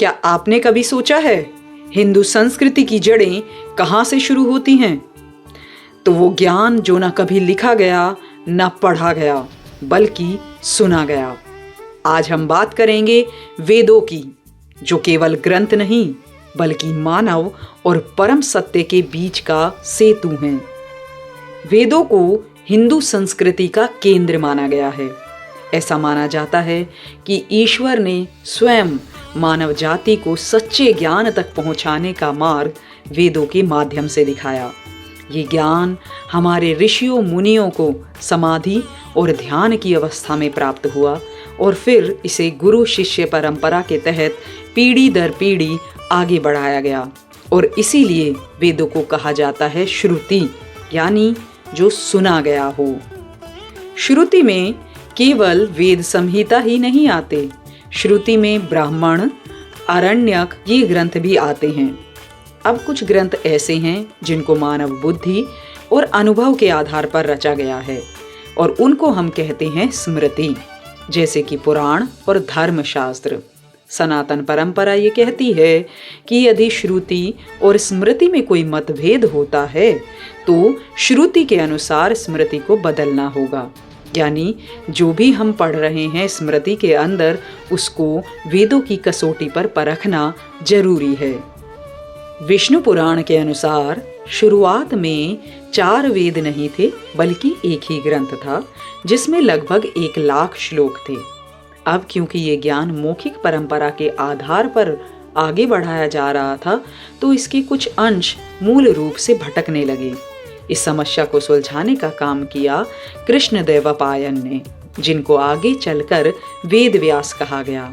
क्या आपने कभी सोचा है हिंदू संस्कृति की जड़ें कहाँ से शुरू होती हैं? तो वो ज्ञान जो ना कभी लिखा गया ना पढ़ा गया बल्कि सुना गया। आज हम बात करेंगे वेदों की, जो केवल ग्रंथ नहीं बल्कि मानव और परम सत्य के बीच का सेतु हैं। वेदों को हिंदू संस्कृति का केंद्र माना गया है। ऐसा माना जाता है कि ईश्वर ने स्वयं मानव जाति को सच्चे ज्ञान तक पहुंचाने का मार्ग वेदों के माध्यम से दिखाया। ये ज्ञान हमारे ऋषियों मुनियों को समाधि और ध्यान की अवस्था में प्राप्त हुआ और फिर इसे गुरु शिष्य परंपरा के तहत पीढ़ी दर पीढ़ी आगे बढ़ाया गया और इसीलिए वेदों को कहा जाता है श्रुति, यानी जो सुना गया हो। श्रुति में केवल वेद संहिता ही नहीं आते, श्रुति में ब्राह्मण, आरण्यक ये ग्रंथ भी आते हैं। अब कुछ ग्रंथ ऐसे हैं जिनको मानव बुद्धि और अनुभव के आधार पर रचा गया है और उनको हम कहते हैं स्मृति, जैसे कि पुराण और धर्मशास्त्र। सनातन परंपरा ये कहती है कि यदि श्रुति और स्मृति में कोई मतभेद होता है तो श्रुति के अनुसार स्मृति को बदलना होगा, यानी जो भी हम पढ़ रहे हैं स्मृति के अंदर उसको वेदों की कसौटी पर परखना जरूरी है। विष्णु पुराण के अनुसार शुरुआत में 4 वेद नहीं थे बल्कि एक ही ग्रंथ था जिसमें लगभग 1 लाख श्लोक थे। अब क्योंकि ये ज्ञान मौखिक परंपरा के आधार पर आगे बढ़ाया जा रहा था तो इसके कुछ अंश मूल रूप से भटकने लगे। इस समस्या को सुलझाने का काम किया कृष्णदेवपायन ने, जिनको आगे चलकर वेद व्यास कहा गया।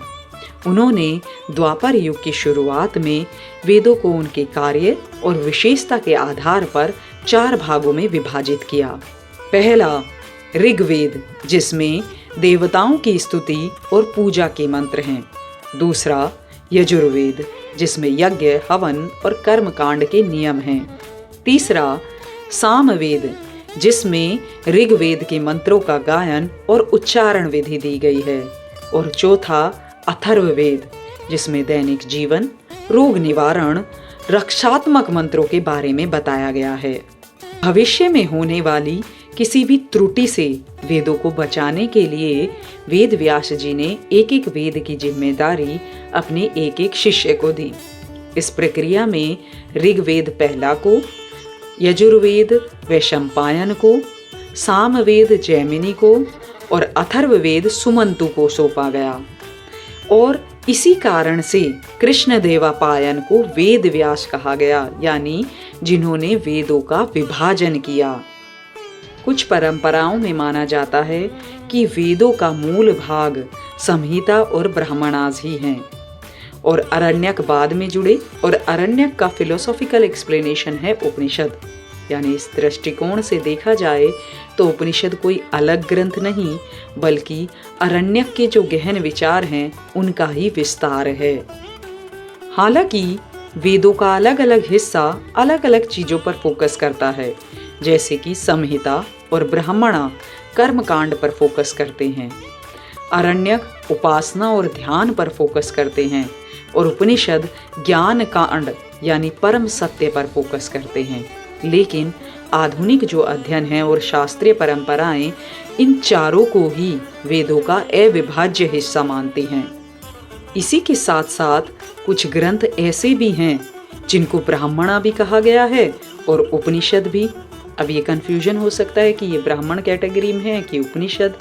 उन्होंने द्वापर युग की शुरुआत में वेदों को उनके कार्य और विशेषता के आधार पर 4 भागों में विभाजित किया। पहला ऋग्वेद, जिसमें देवताओं की स्तुति और पूजा के मंत्र हैं। दूसरा यजुर्वेद, जिसमें यज्ञ, हवन और कर्मकांड के नियम हैं। तीसरा सामवेद, जिसमें ऋग्वेद के मंत्रों का गायन और उच्चारण विधि दी गई है। और चौथा अथर्ववेद, जिसमें दैनिक जीवन, रोग निवारण, रक्षात्मक मंत्रों के बारे में बताया गया है। भविष्य में होने वाली किसी भी त्रुटि से वेदों को बचाने के लिए वेद व्यास जी ने एक एक वेद की जिम्मेदारी अपने एक एक शिष्य को दी। इस प्रक्रिया में ऋग्वेद पहला को, यजुर्वेद वैशंपायन को, सामवेद जैमिनी को और अथर्ववेद सुमंतु को सौंपा गया। और इसी कारण से कृष्णदेवपायन को वेद व्यास कहा गया, यानी जिन्होंने वेदों का विभाजन किया। कुछ परंपराओं में माना जाता है कि वेदों का मूल भाग संहिता और ब्राह्मणास ही हैं और अरण्यक बाद में जुड़े और अरण्यक का फिलोसॉफिकल एक्सप्लेनेशन है उपनिषद। यानी इस दृष्टिकोण से देखा जाए तो उपनिषद कोई अलग ग्रंथ नहीं बल्कि अरण्यक के जो गहन विचार हैं उनका ही विस्तार है। हालांकि वेदों का अलग अलग हिस्सा अलग अलग चीजों पर फोकस करता है, जैसे कि संहिता और ब्राह्मणा कर्मकांड पर फोकस करते हैं, अरण्यक उपासना और ध्यान पर फोकस करते हैं और उपनिषद ज्ञान कांड यानी परम सत्य पर फोकस करते हैं। लेकिन आधुनिक जो अध्ययन है और शास्त्रीय परंपराएं इन चारों को ही वेदों का अविभाज्य हिस्सा मानती हैं। इसी के साथ साथ कुछ ग्रंथ ऐसे भी हैं जिनको ब्राह्मणा भी कहा गया है और उपनिषद भी। अब ये कंफ्यूजन हो सकता है कि ये ब्राह्मण कैटेगरी में है कि उपनिषद।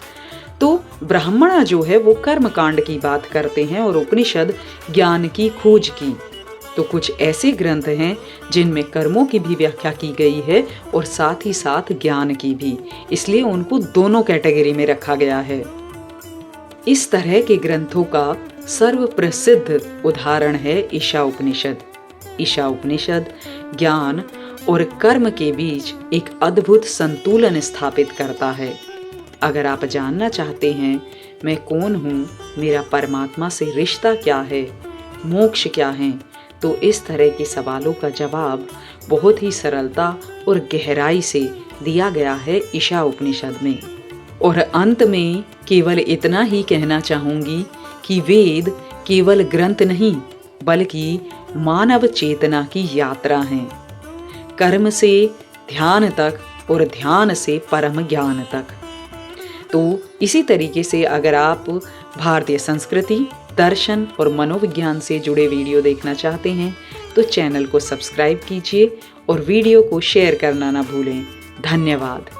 तो ब्राह्मणा जो है वो कर्मकांड की बात करते हैं और उपनिषद ज्ञान की खोज की। तो कुछ ऐसे ग्रंथ हैं जिनमें कर्मों की भी व्याख्या की गई है और साथ ही साथ ज्ञान की भी, इसलिए उनको दोनों कैटेगरी में रखा गया है। इस तरह के ग्रंथों का सर्व प्रसिद्ध उदाहरण है ईशा उपनिषद। ईशा उपनिषद ज्ञान और कर्म के बीच एक अद्भुत संतुलन स्थापित करता है। अगर आप जानना चाहते हैं मैं कौन हूँ, मेरा परमात्मा से रिश्ता क्या है, मोक्ष क्या है, तो इस तरह के सवालों का जवाब बहुत ही सरलता और गहराई से दिया गया है ईशा उपनिषद में। और अंत में केवल इतना ही कहना चाहूँगी कि वेद केवल ग्रंथ नहीं बल्कि मानव चेतना की यात्रा हैं। कर्म से ध्यान तक और ध्यान से परम ज्ञान तक। तो इसी तरीके से अगर आप भारतीय संस्कृति, दर्शन और मनोविज्ञान से जुड़े वीडियो देखना चाहते हैं तो चैनल को सब्सक्राइब कीजिए और वीडियो को शेयर करना ना भूलें। धन्यवाद।